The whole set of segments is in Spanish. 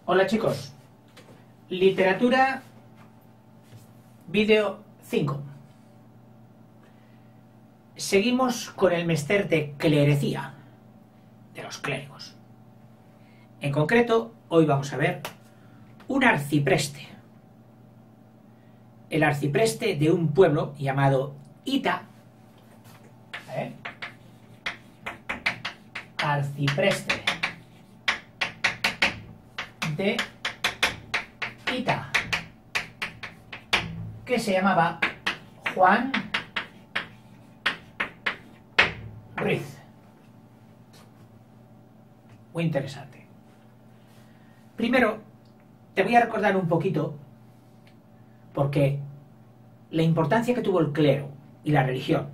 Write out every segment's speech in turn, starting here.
Hola chicos, literatura, vídeo 5. Seguimos con el mester de clerecía, de los clérigos. En concreto, hoy vamos a ver un arcipreste. El arcipreste de un pueblo llamado Ita. Arcipreste de Ita, que se llamaba Juan Ruiz. Muy interesante. Primero, te voy a recordar un poquito, porque la importancia que tuvo el clero y la religión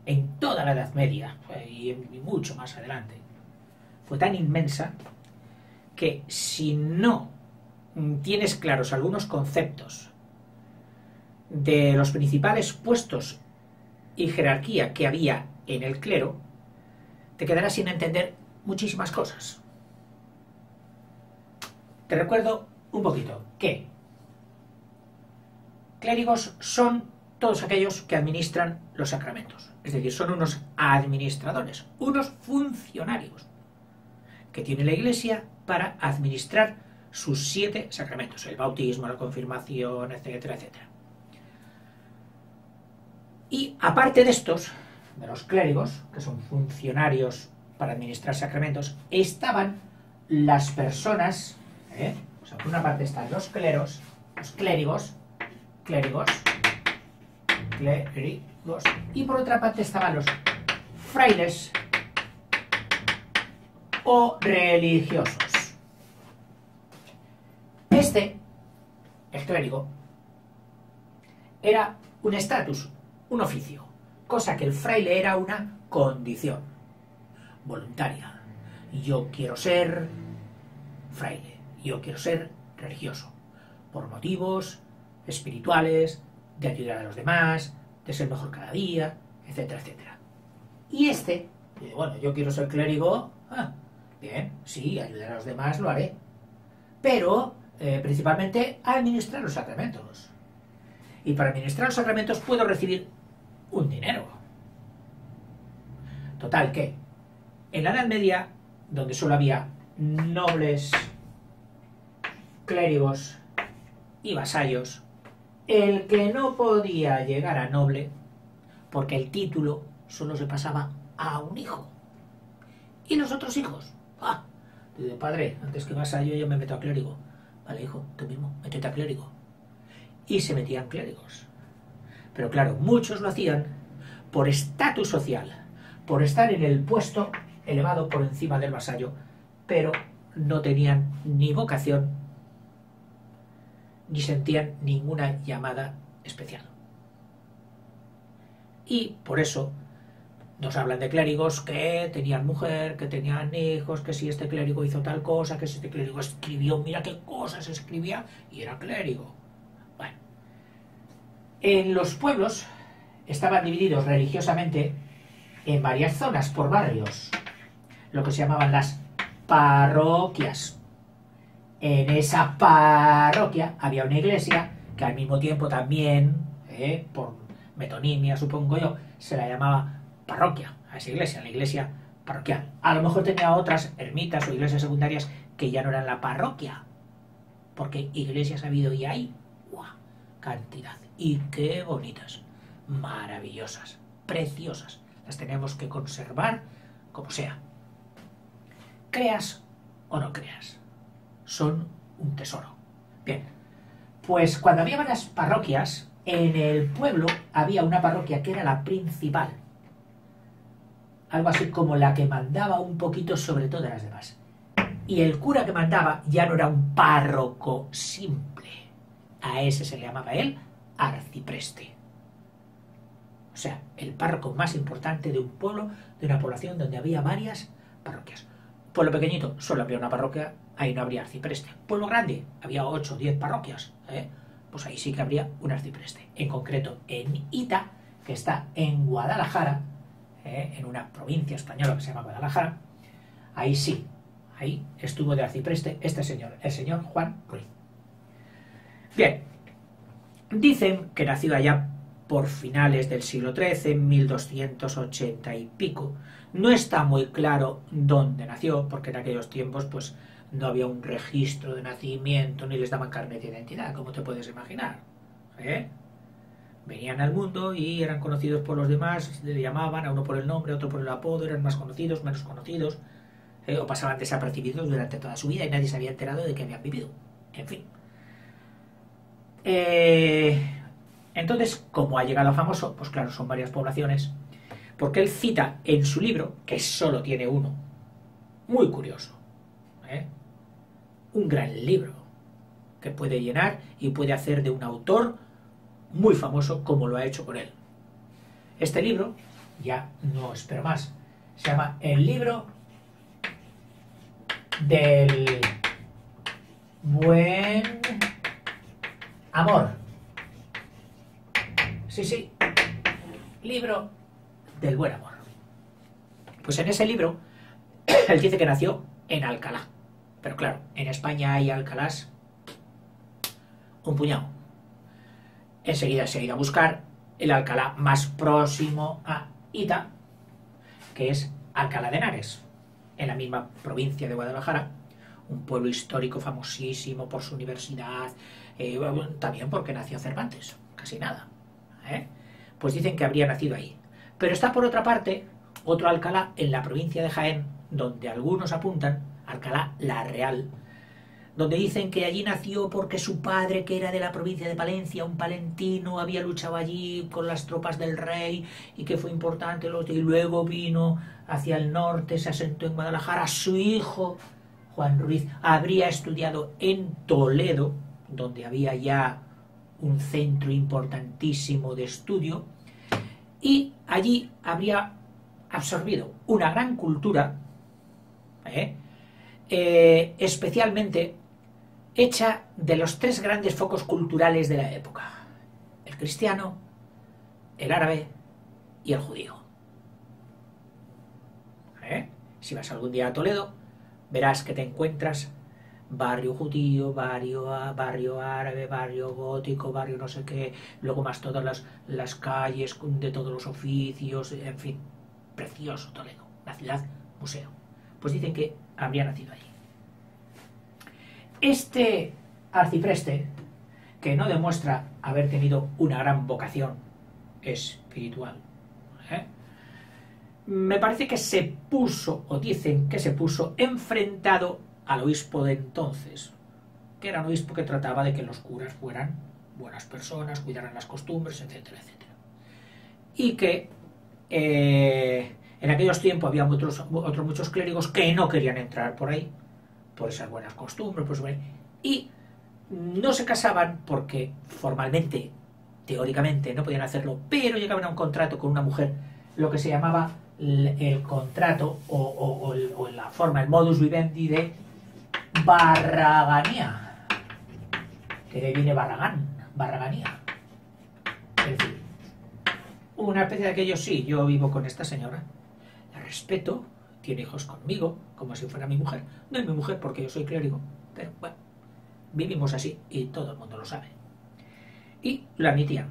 en toda la Edad Media y mucho más adelante fue tan inmensa que si no tienes claros algunos conceptos de los principales puestos y jerarquía que había en el clero, te quedarás sin entender muchísimas cosas. Te recuerdo un poquito que clérigos son todos aquellos que administran los sacramentos, es decir, son unos administradores, unos funcionarios que tiene la Iglesia para administrar sus 7 sacramentos, el bautismo, la confirmación, etcétera, etcétera. Y aparte de estos, de los clérigos, que son funcionarios para administrar sacramentos, estaban las personas, o sea, por una parte están los clérigos, y por otra parte estaban los frailes o religiosos. El clérigo, era un estatus, un oficio, cosa que el fraile era una condición voluntaria. Yo quiero ser fraile, yo quiero ser religioso, por motivos espirituales, de ayudar a los demás, de ser mejor cada día, etcétera, etcétera. Y bueno, yo quiero ser clérigo, bien, sí, ayudar a los demás lo haré, pero principalmente a administrar los sacramentos. Y para administrar los sacramentos puedo recibir un dinero. Total que en la Edad Media, donde solo había nobles, clérigos y vasallos, el que no podía llegar a noble, porque el título solo se pasaba a un hijo. Y los otros hijos, dice, padre, antes que vasallo yo me meto a clérigo. Vale, hijo, tú mismo, métete a clérigo. Y se metían clérigos. Pero claro, muchos lo hacían por estatus social, por estar en el puesto elevado por encima del vasallo, pero no tenían ni vocación, ni sentían ninguna llamada especial. Y por eso nos hablan de clérigos que tenían mujer, que tenían hijos, que si este clérigo hizo tal cosa, que si este clérigo escribió, mira qué cosas escribía, y era clérigo. Bueno, en los pueblos estaban divididos religiosamente en varias zonas, por barrios, lo que se llamaban las parroquias. En esa parroquia había una iglesia que al mismo tiempo también, por metonimia supongo yo, se la llamaba parroquia, a esa iglesia, la iglesia parroquial. A lo mejor tenía otras ermitas o iglesias secundarias que ya no eran la parroquia, porque iglesias ha habido y hay cantidad, y qué bonitas, maravillosas, preciosas. Las tenemos que conservar como sea, creas o no creas, son un tesoro. Bien, pues cuando había varias parroquias, en el pueblo había una parroquia que era la principal, algo así como la que mandaba un poquito sobre todas las demás. Y el cura que mandaba ya no era un párroco simple, a ese se le llamaba el arcipreste. O sea, el párroco más importante de un pueblo, de una población donde había varias parroquias. Pueblo pequeñito, solo habría una parroquia, ahí no habría arcipreste. Pueblo grande, había 8 o 10 parroquias, pues ahí sí que habría un arcipreste. En concreto, en Ita, que está en Guadalajara, en una provincia española que se llama Guadalajara, ahí sí, Ahí estuvo de arcipreste este señor, el señor Juan Ruiz. Bien, dicen que nació allá por finales del siglo XIII, en 1280 y pico. No está muy claro dónde nació, porque en aquellos tiempos pues no había un registro de nacimiento ni les daban carnet de identidad, como te puedes imaginar. Venían al mundo y eran conocidos por los demás, le llamaban a uno por el nombre, a otro por el apodo, eran más conocidos, menos conocidos, o pasaban desapercibidos durante toda su vida y nadie se había enterado de que habían vivido. En fin. Entonces, ¿cómo ha llegado a famoso? Pues claro, son varias poblaciones, porque él cita en su libro, que solo tiene uno, muy curioso, un gran libro, que puede llenar y puede hacer de un autor muy famoso como lo ha hecho con él. Este libro, ya no espero más, se llama El libro del buen amor. Sí, libro del buen amor. Pues en ese libro él dice que nació en Alcalá, pero claro, en España hay Alcalás un puñado. Enseguida se ha ido a buscar el Alcalá más próximo a Ita, que es Alcalá de Henares, en la misma provincia de Guadalajara, un pueblo histórico famosísimo por su universidad, también porque nació Cervantes, casi nada. Pues dicen que habría nacido ahí. Pero está por otra parte otro Alcalá en la provincia de Jaén, donde algunos apuntan, Alcalá la Real, donde dicen que allí nació porque su padre, que era de la provincia de Palencia, un palentino, había luchado allí con las tropas del rey y que fue importante, y luego vino hacia el norte, se asentó en Guadalajara. Su hijo, Juan Ruiz, habría estudiado en Toledo, donde había ya un centro importantísimo de estudio, y allí habría absorbido una gran cultura, especialmente hecha de los tres grandes focos culturales de la época: el cristiano, el árabe y el judío. Si vas algún día a Toledo, verás que te encuentras barrio judío, barrio árabe, barrio gótico, barrio no sé qué, luego más todas las calles de todos los oficios, en fin, precioso Toledo, la ciudad museo. Pues dicen que habría nacido allí. Este arcipreste, que no demuestra haber tenido una gran vocación espiritual, me parece que se puso, o dicen que se puso, enfrentado al obispo de entonces, que era un obispo que trataba de que los curas fueran buenas personas, cuidaran las costumbres, etcétera, etcétera. Y que en aquellos tiempos había otros muchos clérigos que no querían entrar por ahí, por esas buenas costumbres, y no se casaban porque formalmente, teóricamente, no podían hacerlo, pero llegaban a un contrato con una mujer, lo que se llamaba el contrato o la forma, el modus vivendi de barraganía, que de ahí viene barraganía. Es decir, una especie de aquello: sí, yo vivo con esta señora, la respeto, tiene hijos conmigo, como si fuera mi mujer. No es mi mujer porque yo soy clérigo, pero bueno, vivimos así y todo el mundo lo sabe. Y lo admitían.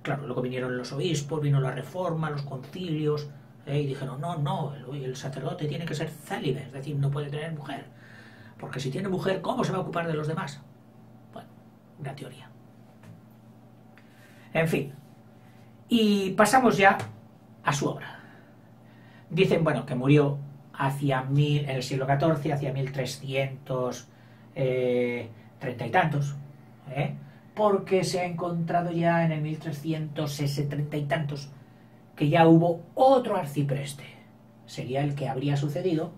Claro, luego vinieron los obispos, vino la reforma, los concilios, y dijeron: no, el sacerdote tiene que ser célibe, es decir, no puede tener mujer, porque si tiene mujer, ¿cómo se va a ocupar de los demás? Bueno, una teoría. En fin, y pasamos ya a su obra. Dicen, bueno, que murió en el siglo XIV, hacia 1330 y tantos, porque se ha encontrado ya en el 1330 y tantos que ya hubo otro arcipreste, sería el que habría sucedido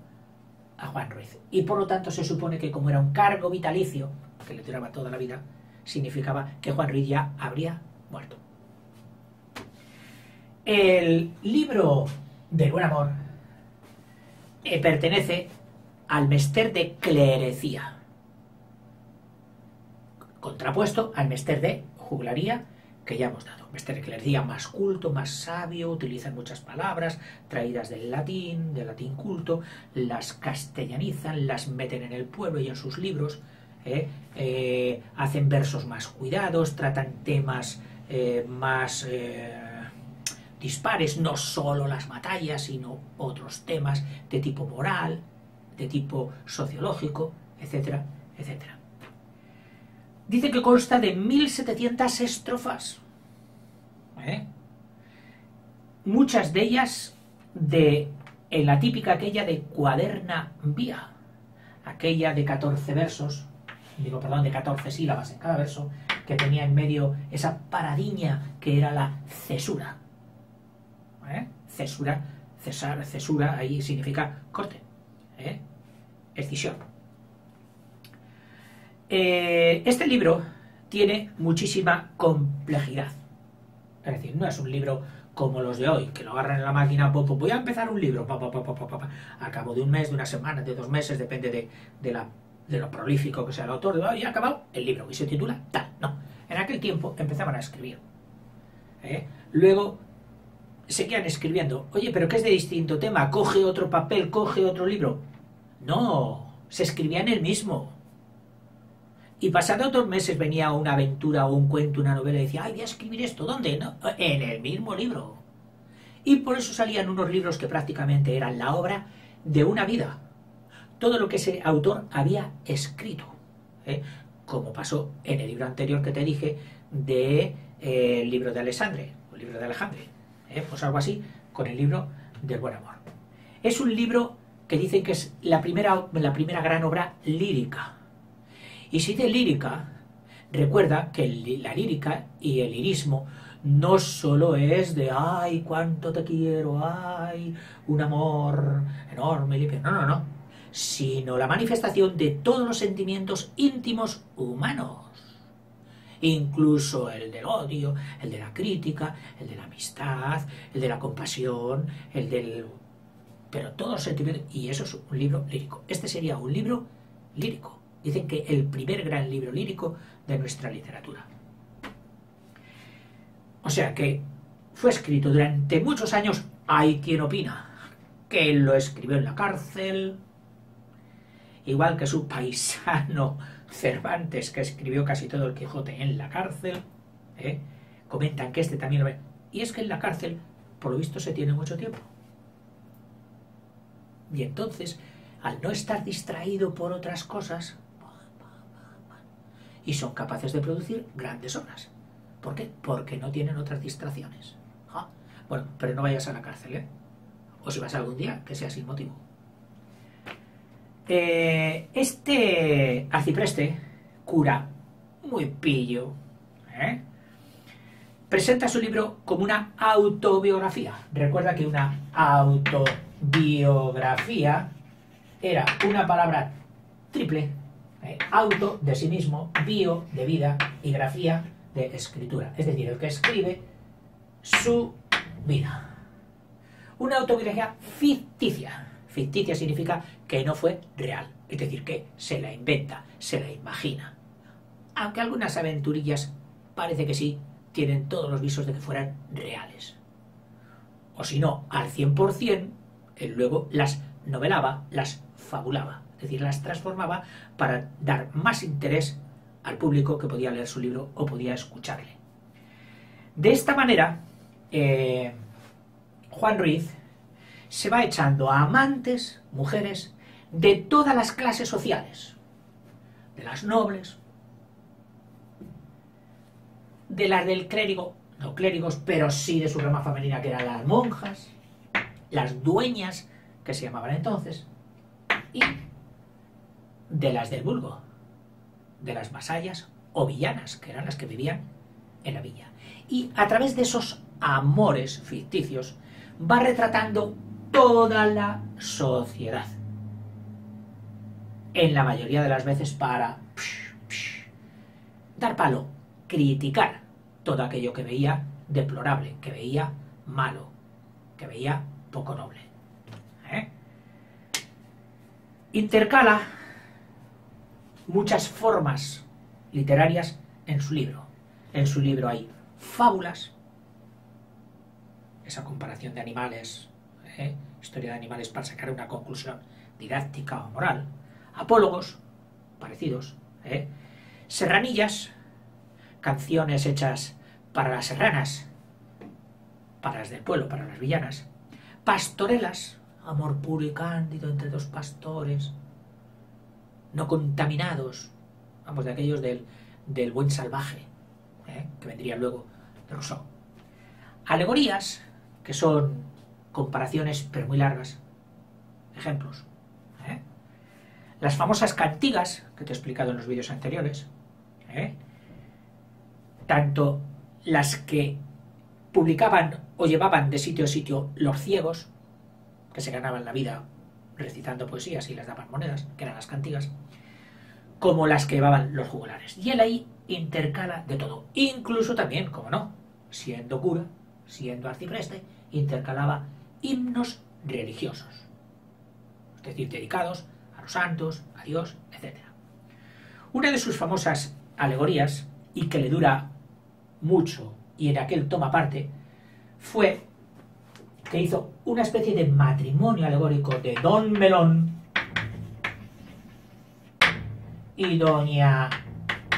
a Juan Ruiz, y por lo tanto se supone que, como era un cargo vitalicio que le duraba toda la vida, significaba que Juan Ruiz ya habría muerto. El libro del buen amor pertenece al mester de clerecía, contrapuesto al mester de juglaría, que ya hemos dado. Mester Clercía más culto, más sabio, utilizan muchas palabras traídas del latín culto, las castellanizan, las meten en el pueblo y en sus libros, hacen versos más cuidados, tratan temas más dispares, no solo las batallas, sino otros temas de tipo moral, de tipo sociológico, etcétera, etcétera. Dice que consta de 1700 estrofas, muchas de ellas en la típica aquella de cuaderna vía, aquella de 14 versos, de 14 sílabas en cada verso, que tenía en medio esa paradiña que era la cesura. Cesura, ahí significa corte, escisión. Este libro tiene muchísima complejidad. Es decir, no es un libro como los de hoy, que lo agarran en la máquina, voy a empezar un libro, al cabo de un mes, de una semana, de 2 meses, depende de lo prolífico que sea el autor, y ha acabado el libro, y se titula tal. No, en aquel tiempo empezaban a escribir. Luego seguían escribiendo, oye, pero ¿qué es de distinto tema? Coge otro papel, coge otro libro. No, se escribía en el mismo. Y pasados otros meses venía una aventura o un cuento, una novela y decía, ay, voy a escribir esto, ¿dónde? No, en el mismo libro. Y por eso salían unos libros que prácticamente eran la obra de una vida. Todo lo que ese autor había escrito. Como pasó en el libro anterior que te dije del libro de Alexandre, el libro de Alejandre. Pues algo así con el libro del buen amor. Es un libro que dicen que es la primera gran obra lírica. Y si de lírica, recuerda que la lírica y el lirismo no solo es de ¡ay, cuánto te quiero! ¡Ay, un amor enorme! Limpio. No. Sino la manifestación de todos los sentimientos íntimos humanos. Incluso el del odio, el de la crítica, el de la amistad, el de la compasión, pero todos los sentimientos. Y eso es un libro lírico. Este sería un libro lírico. Dicen que el primer gran libro lírico de nuestra literatura. O sea que fue escrito durante muchos años. Hay quien opina que él lo escribió en la cárcel, igual que su paisano Cervantes, que escribió casi todo el Quijote en la cárcel. Comentan que este también lo ve. Y es que en la cárcel, por lo visto, se tiene mucho tiempo. Y entonces, al no estar distraído por otras cosas, y son capaces de producir grandes obras. ¿Por qué? Porque no tienen otras distracciones. Bueno, pero no vayas a la cárcel, o si vas algún día, que sea sin motivo. Este arcipreste, cura muy pillo, presenta su libro como una autobiografía. Recuerda que una autobiografía era una palabra triple. Auto de sí mismo, bio de vida y grafía de escritura. Es decir, el que escribe su vida. Una autobiografía ficticia. Ficticia significa que no fue real. Es decir, que se la inventa, se la imagina. Aunque algunas aventurillas parece que sí tienen todos los visos de que fueran reales. O si no, al 100%, él luego las novelaba, las fabulaba. Es decir, las transformaba para dar más interés al público que podía leer su libro o podía escucharle. De esta manera, Juan Ruiz se va echando a amantes, mujeres, de todas las clases sociales. De las nobles, de las del clérigo, no clérigos, pero sí de su rama femenina, que eran las monjas, las dueñas, que se llamaban entonces, y de las del vulgo, de las vasallas o villanas, que eran las que vivían en la villa. Y a través de esos amores ficticios va retratando toda la sociedad. En la mayoría de las veces para dar palo, criticar todo aquello que veía deplorable, que veía malo, que veía poco noble. Intercala muchas formas literarias en su libro. En su libro hay fábulas, esa comparación de animales, historia de animales para sacar una conclusión didáctica o moral, apólogos, parecidos, serranillas, canciones hechas para las serranas, para las del pueblo, para las villanas, pastorelas, amor puro y cándido entre dos pastores, no contaminados, vamos, de aquellos del buen salvaje, que vendría luego de Rousseau. Alegorías, que son comparaciones pero muy largas, ejemplos. Las famosas cantigas, que te he explicado en los vídeos anteriores, tanto las que publicaban o llevaban de sitio a sitio los ciegos, que se ganaban la vida recitando poesías y les daban monedas, que eran las cantigas, como las que llevaban los jugulares. Y él ahí intercala de todo. Incluso también, como no, siendo cura, siendo arcipreste, intercalaba himnos religiosos, es decir, dedicados a los santos, a Dios, etc. Una de sus famosas alegorías, y que le dura mucho, y en aquel toma parte, fue que hizo una especie de matrimonio alegórico de Don Melón y Doña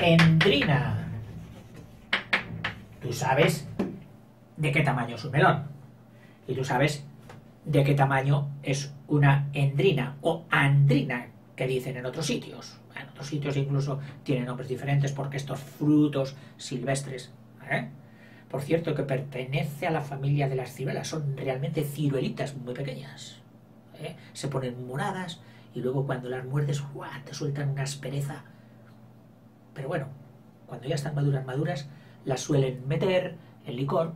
Endrina. Tú sabes de qué tamaño es un melón, y tú sabes de qué tamaño es una endrina o andrina, que dicen en otros sitios. En otros sitios incluso tienen nombres diferentes porque estos frutos silvestres, por cierto, que pertenece a la familia de las ciruelas, son realmente ciruelitas muy pequeñas, se ponen moradas y luego cuando las muerdes te sueltan una aspereza, pero bueno, cuando ya están maduras las suelen meter en licor,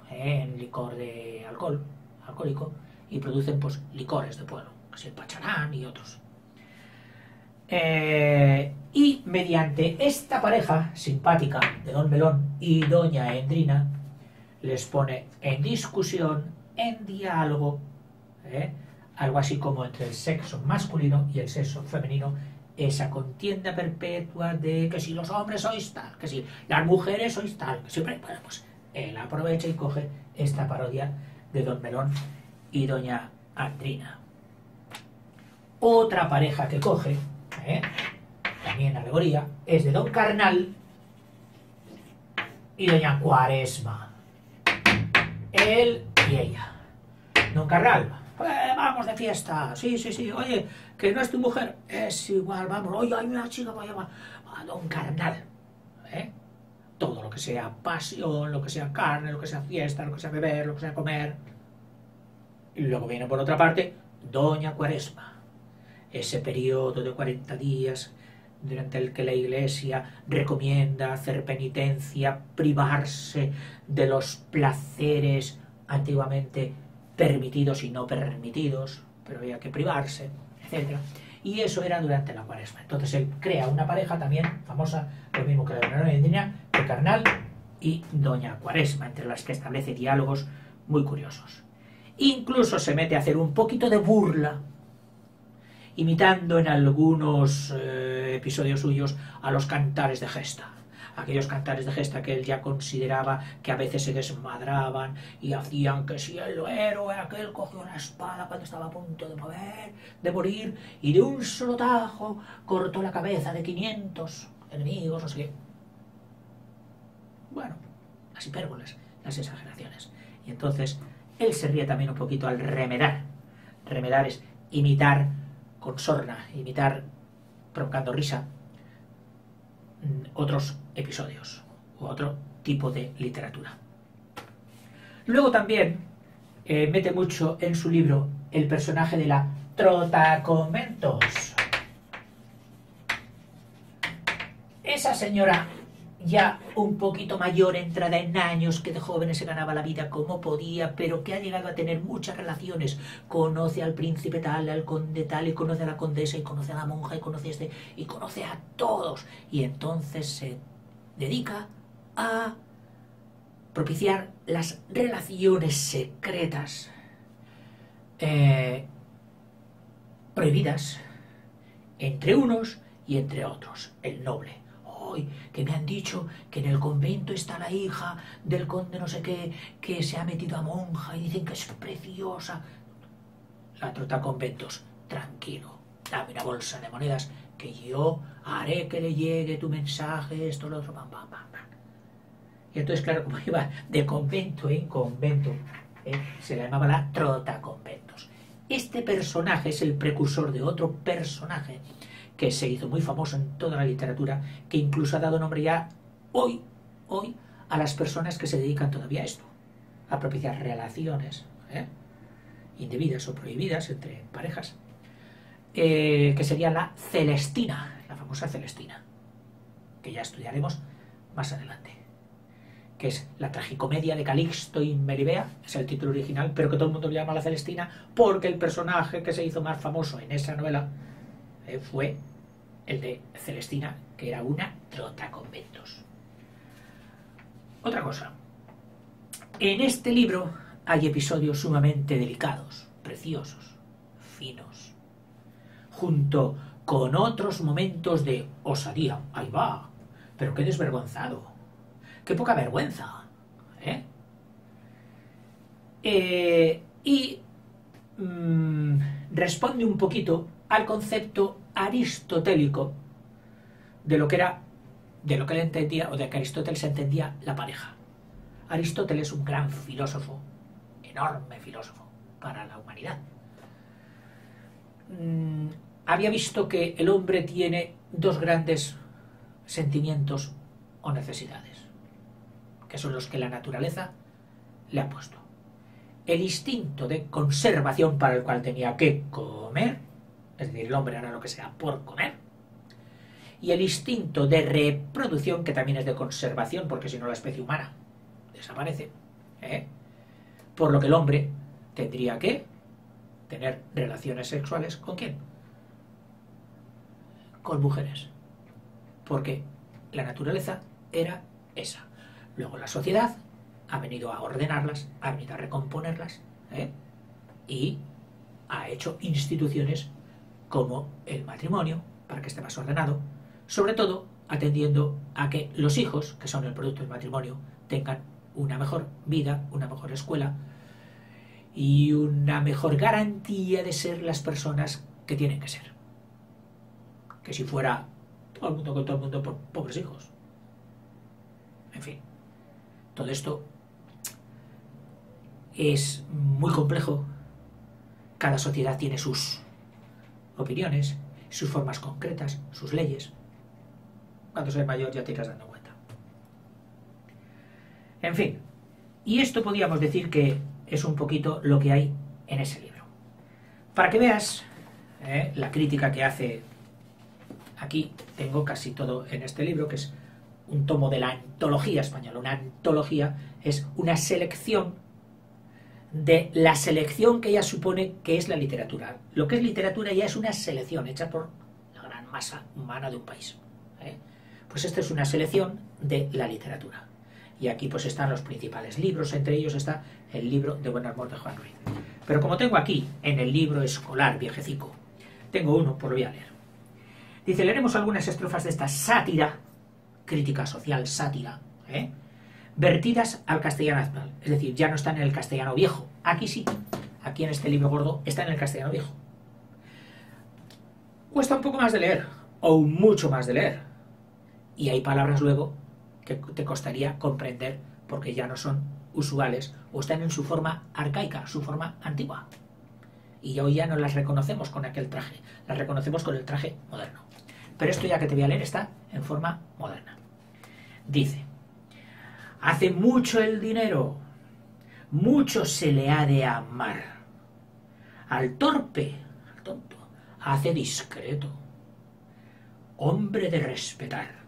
de alcohólico, y producen pues licores de pueblo, que es el pacharán y otros. Y mediante esta pareja simpática de Don Melón y Doña Endrina les pone en discusión, en diálogo, algo así como entre el sexo masculino y el sexo femenino, esa contienda perpetua de que si los hombres sois tal, que si las mujeres sois tal, que siempre, bueno, pues él aprovecha y coge esta parodia de Don Melón y Doña Andrina. Otra pareja que coge, también alegoría, es de Don Carnal y Doña Cuaresma. Él y ella. Don Carnal, vamos de fiesta, sí, oye, que no es tu mujer, es igual, vamos, oye, hay una chica, voy a llamar a Don Carnal, todo lo que sea pasión, lo que sea carne, lo que sea fiesta, lo que sea beber, lo que sea comer. Y luego viene por otra parte Doña Cuaresma, ese periodo de 40 días durante el que la Iglesia recomienda hacer penitencia, privarse de los placeres antiguamente permitidos y no permitidos, pero había que privarse, etc. Y eso era durante la Cuaresma. Entonces él crea una pareja también famosa, lo mismo que la Doña Endrina, de Carnal y Doña Cuaresma, entre las que establece diálogos muy curiosos. Incluso se mete a hacer un poquito de burla, imitando en algunos episodios suyos a los cantares de gesta. Aquellos cantares de gesta que él ya consideraba que a veces se desmadraban y hacían que si el héroe aquel cogió la espada cuando estaba a punto de morir y de un solo tajo cortó la cabeza de 500 enemigos, no sé qué. Bueno, las hipérboles, las exageraciones. Y entonces él se ríe también un poquito al remedar. Remedar es imitar con sorna, imitar provocando risa otros episodios o otro tipo de literatura. Luego también mete mucho en su libro el personaje de la Trotaconventos. Esa señora ya un poquito mayor, entrada en años, que de jóvenes se ganaba la vida como podía, pero que ha llegado a tener muchas relaciones. Conoce al príncipe tal, al conde tal, y conoce a la condesa, y conoce a la monja, y conoce y conoce a todos. Y entonces se dedica a propiciar las relaciones secretas prohibidas entre unos y entre otros. El noble. hoy, que me han dicho que en el convento está la hija del conde no sé qué, que se ha metido a monja y dicen que es preciosa. La trota conventos, tranquilo, dame una bolsa de monedas que yo haré que le llegue tu mensaje, esto, lo otro, pam, pam, pam, pam. Y entonces, claro, como iba de convento en convento, se la llamaba la trota conventos. Este personaje es el precursor de otro personaje que se hizo muy famoso en toda la literatura, que incluso ha dado nombre ya hoy a las personas que se dedican todavía a esto, a propiciar relaciones indebidas o prohibidas entre parejas, que sería la Celestina, la famosa Celestina, que ya estudiaremos más adelante, que es la tragicomedia de Calixto y Melibea, es el título original, pero que todo el mundo le llama la Celestina porque el personaje que se hizo más famoso en esa novela fue el de Celestina, que era una trotaconventos. Otra cosa, en este libro hay episodios sumamente delicados, preciosos, finos, junto con otros momentos de osadía. Ahí va, pero qué desvergonzado, qué poca vergüenza, y responde un poquito al concepto aristotélico de lo que él entendía, o de que Aristóteles entendía la pareja. Aristóteles, un gran filósofo, enorme filósofo para la humanidad, había visto que el hombre tiene dos grandes sentimientos o necesidades, que son los que la naturaleza le ha puesto. El instinto de conservación, para el cual tenía que comer, es decir, el hombre hará lo que sea por comer, y el instinto de reproducción, que también es de conservación, porque si no la especie humana desaparece, por lo que el hombre tendría que tener relaciones sexuales ¿con quién? Con mujeres, porque la naturaleza era esa. Luego la sociedad ha venido a ordenarlas, ha venido a recomponerlas, y ha hecho instituciones como el matrimonio para que esté más ordenado, sobre todo atendiendo a que los hijos, que son el producto del matrimonio, tengan una mejor vida, una mejor escuela y una mejor garantía de ser las personas que tienen que ser. Que si fuera todo el mundo con todo el mundo, por pobres hijos. En fin, todo esto es muy complejo. Cada sociedad tiene sus opiniones, sus formas concretas, sus leyes. Cuando seas mayor ya te irás dando cuenta. En fin, y esto podríamos decir que es un poquito lo que hay en ese libro. Para que veas la crítica que hace, aquí tengo casi todo en este libro, que es un tomo de la antología española. Una antología es una selección de la selección que ella supone que es la literatura. Lo que es literatura ya es una selección hecha por la gran masa humana de un país. Pues esta es una selección de la literatura. Y aquí pues están los principales libros, entre ellos está el libro de Buen Amor de Juan Ruiz. Pero como tengo aquí, en el libro escolar viejecico, tengo uno, pues lo voy a leer. Dice, leeremos algunas estrofas de esta sátira, crítica social, sátira, vertidas al castellano actual. Es decir, ya no están en el castellano viejo. Aquí sí, aquí en este libro gordo, está en el castellano viejo. Cuesta un poco más de leer, o mucho más de leer. Y hay palabras luego que te costaría comprender porque ya no son usuales o están en su forma arcaica, su forma antigua. Y hoy ya no las reconocemos con aquel traje, las reconocemos con el traje moderno. Pero esto ya que te voy a leer está en forma moderna. Dice, hace mucho el dinero, mucho se le ha de amar. Al torpe, al tonto, hace discreto. Hombre de respetar.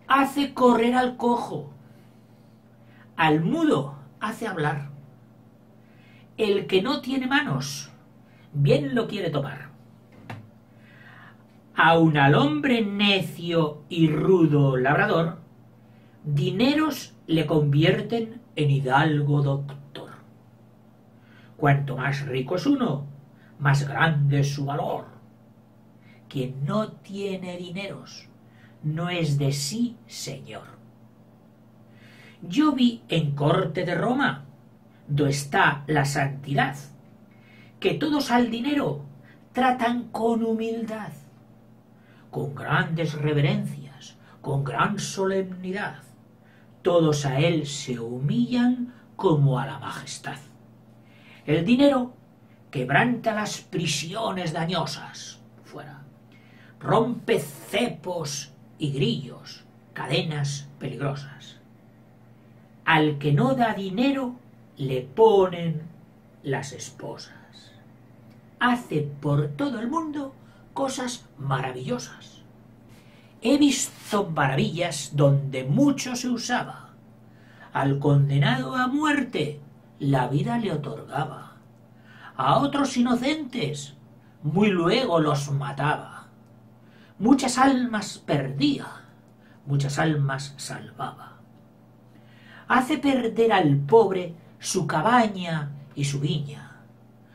Hace correr al cojo. Al mudo hace hablar. El que no tiene manos, bien lo quiere tomar. Aun al hombre necio y rudo labrador, dineros le convierten en hidalgo doctor. Cuanto más rico es uno, más grande es su valor. Quien no tiene dineros, no es de sí señor. Yo vi en corte de Roma, do está la santidad, que todos al dinero tratan con humildad, con grandes reverencias, con gran solemnidad. Todos a él se humillan como a la majestad. El dinero quebranta las prisiones dañosas, fuera, rompe cepos y grillos, cadenas peligrosas. Al que no da dinero le ponen las esposas. Hace por todo el mundo cosas maravillosas. He visto maravillas donde mucho se usaba. Al condenado a muerte la vida le otorgaba. A otros inocentes muy luego los mataba. Muchas almas perdía, muchas almas salvaba. Hace perder al pobre su cabaña y su viña,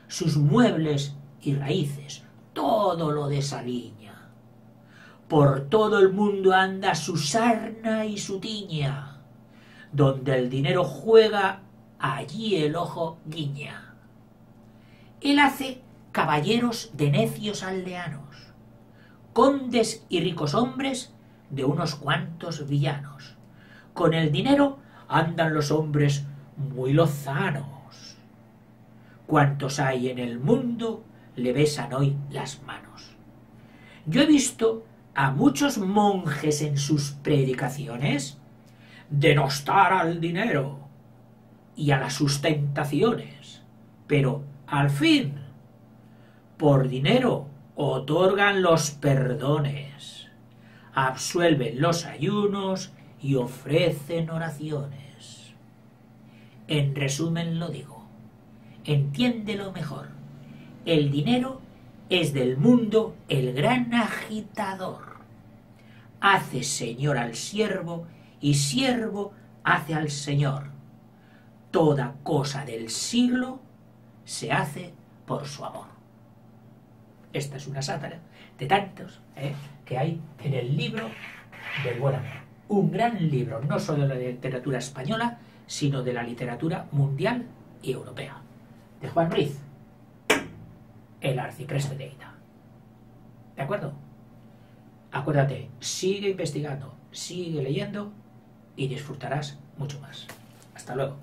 sus muebles y raíces, todo lo desaliña. Por todo el mundo anda su sarna y su tiña. Donde el dinero juega, allí el ojo guiña. Él hace caballeros de necios aldeanos, condes y ricos hombres de unos cuantos villanos. Con el dinero andan los hombres muy lozanos. Cuantos hay en el mundo le besan hoy las manos. Yo he visto a muchos monjes en sus predicaciones denostar al dinero y a las sustentaciones, pero al fin, por dinero otorgan los perdones, absuelven los ayunos y ofrecen oraciones. En resumen lo digo, entiéndelo mejor, el dinero es del mundo el gran agitador. Hace señor al siervo y siervo hace al señor. Toda cosa del siglo se hace por su amor. Esta es una sátira de tantos que hay en el libro del buen amor. Un gran libro, no solo de la literatura española, sino de la literatura mundial y europea. De Juan Ruiz, el arcipreste de Lleida. ¿De acuerdo? Acuérdate, sigue investigando, sigue leyendo y disfrutarás mucho más. Hasta luego.